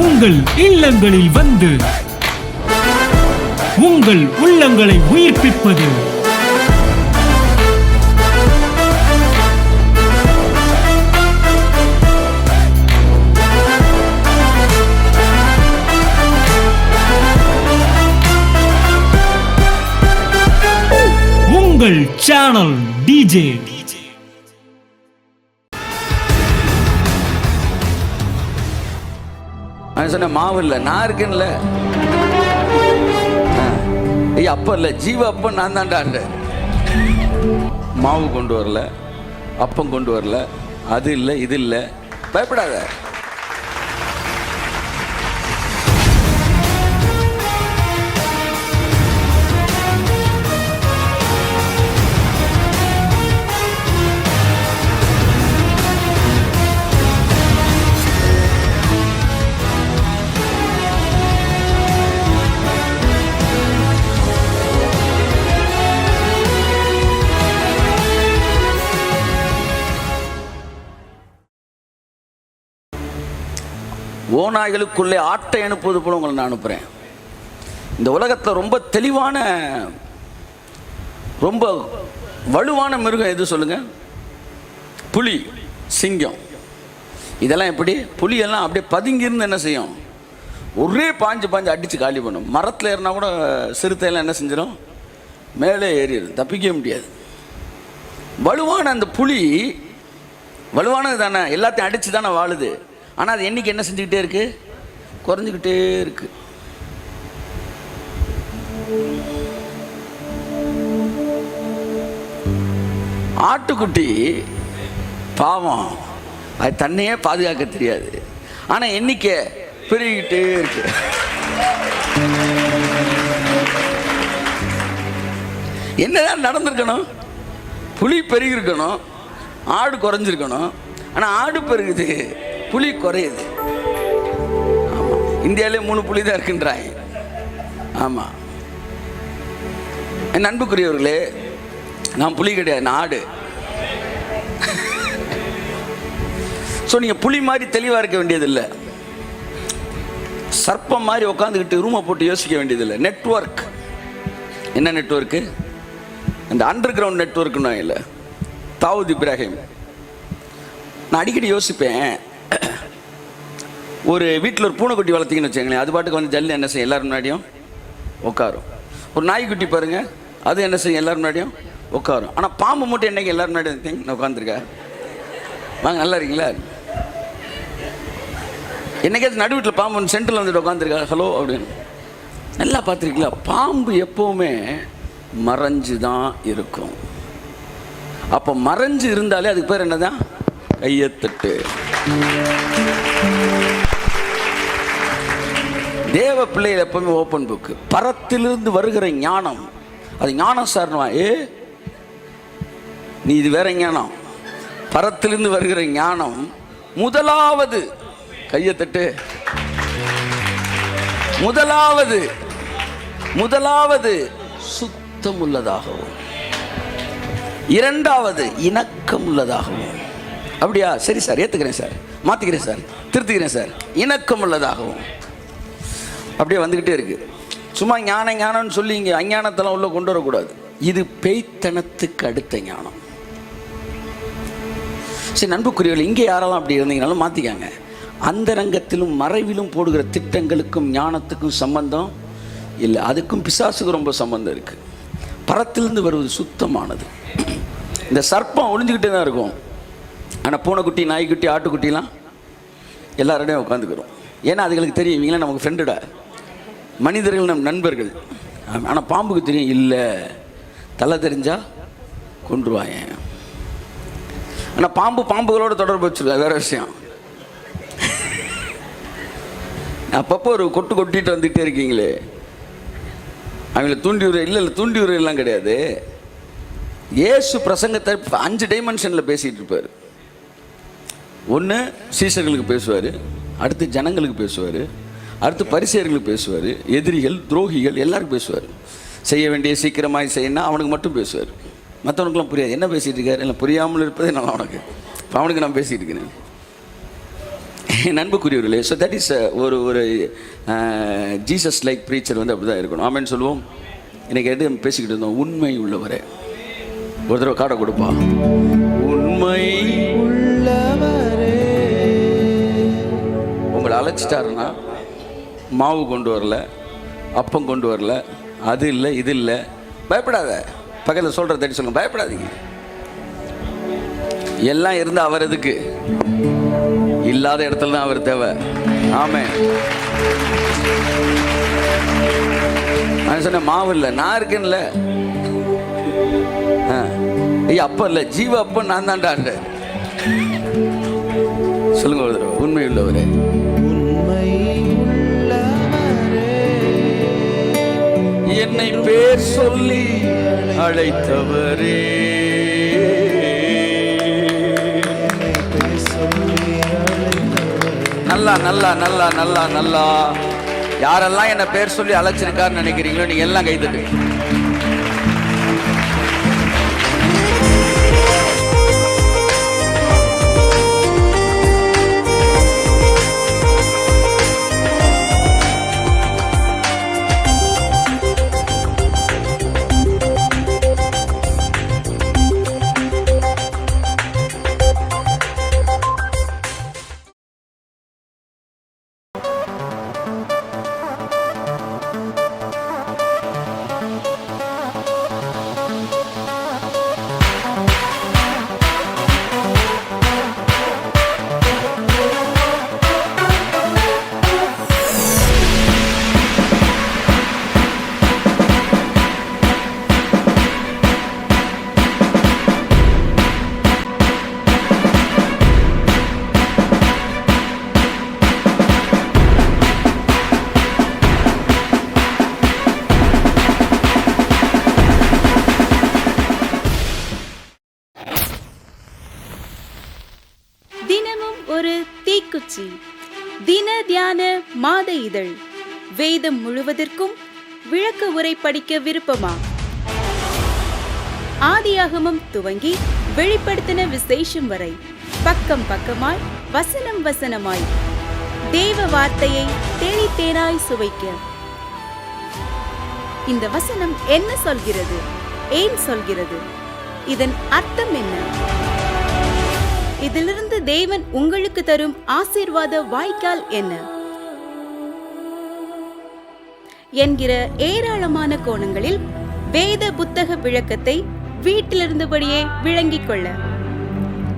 உங்கள் இல்லங்களில் வந்து உங்கள் உள்ளங்களை உயிர்ப்பிப்பது உங்கள் சேனல் டிஜே. சொன்ன மாவு இல்லை, நான் இருக்கேன்ல. ஐயா அப்ப இல்லை, ஜீவ அப்ப நான் தான்டாண்ட. மாவு கொண்டு வரல, அப்பம் கொண்டு வரல, அது இல்லை இது இல்லை, பயப்படாத. ஓநாய்களுக்குள்ளே ஆட்டை அனுப்புவது போல உங்களை நான் அனுப்புகிறேன். இந்த உலகத்தில் ரொம்ப தெளிவான, ரொம்ப வலுவான மிருகம் எது சொல்லுங்க? புலி, சிங்கம். இதெல்லாம் எப்படி? புலியெல்லாம் அப்படியே பதுங்கிருந்து என்ன செய்யும்? ஒரே பாஞ்சு அடித்து காலி பண்ணும். மரத்தில் ஏறினா கூட சிறுத்தையெல்லாம் என்ன செஞ்சிடும்? மேலே ஏறிடும், தப்பிக்கவே முடியாது. வலுவான அந்த புலி வலுவானது தானே, எல்லாத்தையும் அடித்து தானே வாழுது. ஆனால் அது எண்ணிக்கை என்ன செஞ்சுக்கிட்டே இருக்கு? குறைஞ்சிக்கிட்டே இருக்கு. ஆட்டுக்குட்டி பாவம், அது தன்னையே பாதுகாக்க தெரியாது, ஆனால் எண்ணிக்கை பெருகிக்கிட்டே இருக்கு. என்னதான் நடந்திருக்கணும்? புலி பெருகி இருக்கணும், ஆடு குறைஞ்சிருக்கணும். ஆனால் ஆடு பெருகுது, புலி குறையுது. ஆமாம், இந்தியாவிலே 3 புலி தான் இருக்குன்றாங்க. ஆமாம், என் அன்புக்குரியவர்களே, நான் புலி கிடையாது, நான் ஆடு. ஸோ நீங்கள் புலி மாதிரி தெளிவாக இருக்க வேண்டியதில்லை, சர்ப்பம் மாதிரி உட்காந்துக்கிட்டு ரூமை போட்டு யோசிக்க வேண்டியதில்லை. நெட்வொர்க் என்ன நெட்வொர்க்கு? அந்த அண்டர் கிரவுண்ட் நெட்வொர்க்குன்னு இல்லை. தாவூத் இப்ராஹிம், நான் அடிக்கடி யோசிப்பேன், ஒரு வீட்டில் ஒரு பூனைக்குட்டி வளர்த்திங்கன்னு வச்சுங்களேன், அது பாட்டுக்கு வந்து ஜல்லி என்ன செய்யும்? எல்லோரும் முன்னாடியும் உட்காரும். ஒரு நாய்க்குட்டி பாருங்கள், அது என்ன செய்யும்? எல்லோரும் முன்னாடியும் உட்காரும். ஆனால் பாம்பு மூட்டை என்னைக்கு எல்லோரும் முன்னாடி நான் உட்காந்துருக்கா? வாங்க, நல்லா இருக்கீங்களா? என்னைக்காச்சும் நடு வீட்டில் பாம்பு சென்டரில் வந்துட்டு உட்காந்துருக்கா? ஹலோ அப்படின்னு நல்லா பார்த்துருக்கீங்களா? பாம்பு எப்போவுமே மறைஞ்சு தான் இருக்கும். அப்போ மறைஞ்சு இருந்தாலே அதுக்கு பேர் என்னதான்? கையத்தட்டு. தேவ பிள்ளைகள் எப்பவுமே ஓப்பன் புக்கு. பரத்திலிருந்து வருகிற ஞானம், அது ஞானம் சார்னுவா. நீ இது வேற ஞானம். பரத்திலிருந்து வருகிற ஞானம் முதலாவது, கையத்தட்டு, முதலாவது சுத்தம் உள்ளதாகவும், இரண்டாவது இணக்கம் உள்ளதாகவும். அப்படியா? சரி சார், ஏற்றுக்கிறேன் சார், மாற்றிக்கிறேன் சார், திருத்திக்கிறேன் சார். இணக்கம் உள்ளதாகவும் அப்படியே வந்துக்கிட்டே இருக்கு. சும்மா ஞானம்னு சொல்லி இங்கே அஞ்ஞானத்தெல்லாம் உள்ள கொண்டு வரக்கூடாது. இது பேய்த்தனத்துக்கு அடுத்த ஞானம். சரி நண்புக்குரியவர்கள், இங்கே யாரெல்லாம் அப்படி இருந்தீங்கனாலும் மாற்றிக்காங்க. அந்த ரங்கத்திலும் மறைவிலும் போடுகிற திட்டங்களுக்கும் ஞானத்துக்கும் சம்பந்தம் இல்லை, அதுக்கும் பிசாசுக்கு ரொம்ப சம்பந்தம் இருக்குது. பரத்திலிருந்து வருவது சுத்தமானது. இந்த சர்ப்பம் ஒளிஞ்சுக்கிட்டே தான் இருக்கும். ஆனால் பூனைக்குட்டி, நாய்க்குட்டி, ஆட்டுக்குட்டிலாம் எல்லாரோடையும் உட்காந்துக்கிறோம். ஏன்னா அதுகளுக்கு தெரியும், இவங்களாம் நமக்கு ஃப்ரெண்டுடா, மனிதர்கள் நம் நண்பர்கள். ஆனால் பாம்புக்கு தெரியும், இல்லை தலை தெரிஞ்சா கொண்டுருவாங்க. ஆனால் பாம்புகளோட தொடர்பு வச்சுருக்கா, வேற விஷயம். அப்பப்போ ஒரு கொட்டிட்டு வந்துகிட்டே இருக்கீங்களே, அவங்கள தூண்டி விடுற இல்லை தூண்டி விடுறதுலாம் கிடையாது. இயேசு பிரசங்கத்தை 5 டைமென்ஷனில் பேசிகிட்டு இருப்பார். ஒன்று சீசர்களுக்கு பேசுவார், அடுத்து ஜனங்களுக்கு பேசுவார், அடுத்து பரிசேயர்களுக்கு பேசுவார், எதிரிகள், துரோகிகள் எல்லாருக்கும் பேசுவார். செய்ய வேண்டிய சீக்கிரமாக செய்யணும் அவனுக்கு மட்டும் பேசுவார், மற்றவனுக்குலாம் புரியாது. என்ன பேசிகிட்டு இருக்காரு? இல்லை புரியாமல் இருப்பதே நல்லா உனக்கு, இப்போ அவனுக்கு நான் பேசிகிட்டு இருக்கிறேன். நண்புக்குரியவர்களே, ஸோ தட் இஸ் ஒரு ஒரு ஜீசஸ் லைக் ப்ரீச்சர் வந்து அப்படி தான் இருக்கணும். ஆமென்னு சொல்லுவோம். இன்னைக்கு எது பேசிக்கிட்டு இருந்தோம்? உண்மை உள்ளவரே. ஒரு தடவை காடை கொடுப்பா. உண்மை உள்ளவரே. உங்களை அழைச்சிட்டாருன்னா மாவு கொண்டு வரல, அப்பம் கொண்டு வரல, அது இல்லை இது இல்லை, பயப்படாத. பக்கத்தில் சொல்கிற தட்டி சொல்லுங்க, பயப்படாதீங்க. எல்லாம் இருந்தால் அவர் எதுக்கு? இல்லாத இடத்துல தான் அவர் தேவை. ஆமென். நான் சொன்னேன் மாவு இல்லை, நான் இருக்கேன்ல. ஐயா அப்ப இல்லை, ஜீவ அப்ப நான் தான்டான். சொல்லுங்க ஒரு தடவை, உண்மை உள்ளவரே. என்னை பேர் சொல்லி அழைத்தவரே. நல்லா நல்லா நல்லா நல்லா நல்லா. யாரெல்லாம் என்ன பேர் சொல்லி அழைச்சிருக்காருன்னு நினைக்கிறீங்களோ நீங்க எல்லாம் கைதட்டு. ஒரு தீக்குச்சி. தின தியான மாத இதழ். வேதம் முழுவதற்கும் விளக்க உரை படிக்க விருப்பமா? ஆதியாகமம் துவங்கி வெளிப்படுத்தின விசேஷம் வரை பக்கம் பக்கமாய் வசனம் வசனமாய் தேவ வார்த்தையை தேனித்தேனாய் சுவைக்க. இந்த வசனம் என்ன சொல்கிறது? ஏன் சொல்கிறது? இதன் அர்த்தம் என்ன? இதிலிருந்து தேவன் உங்களுக்கு தரும் ஆசீர்வாத வாய்க்கால் என்ன என்கிற ஏராளமான கோணங்களில் வேத புத்தக விளக்கத்தை வீட்டிலிருந்தபடியே விளங்கிக் கொள்ள,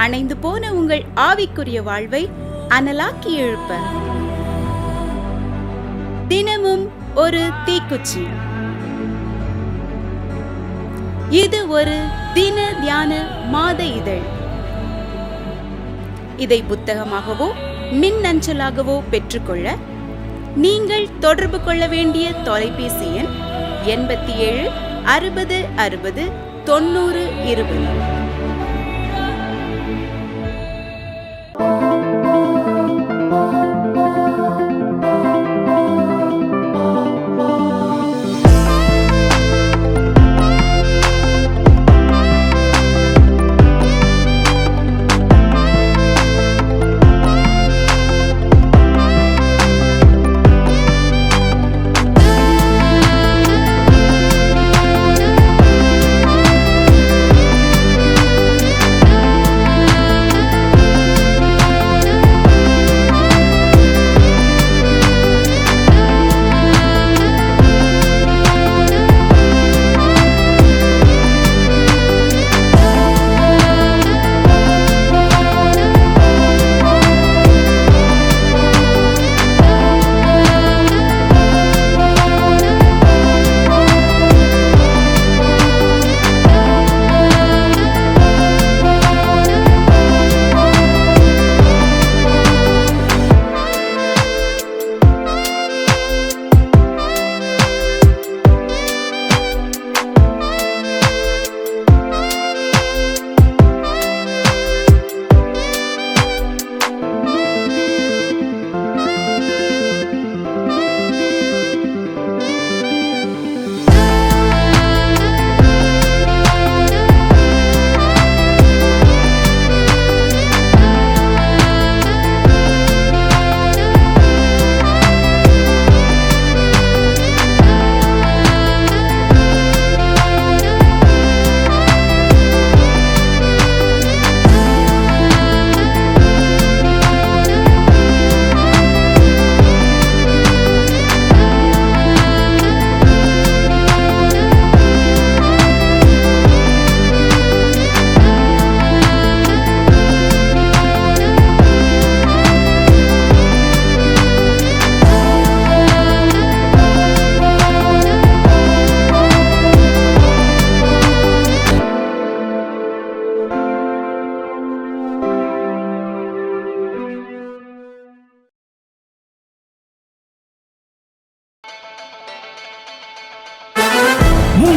அணைந்து போன உங்கள் ஆவிக்குரிய வாழ்வை அனலாக்கி எழுப்ப, தினமும் ஒரு தீக்குச்சி. இது ஒரு தின தியான மாத இதழ். இதை புத்தகமாகவோ மின்னஞ்சலாகவோ பெற்றுக்கொள்ள நீங்கள் தொடர்பு கொள்ள வேண்டிய தொலைபேசி எண் 87 60 60 90 20.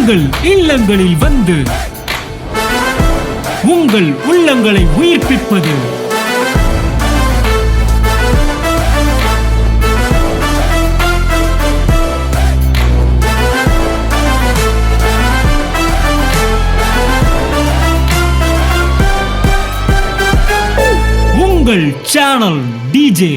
உங்கள் இல்லங்களில் வந்து உங்கள் உள்ளங்களை உயிர்ப்பிப்பது உங்கள் சேனல் டிஜே.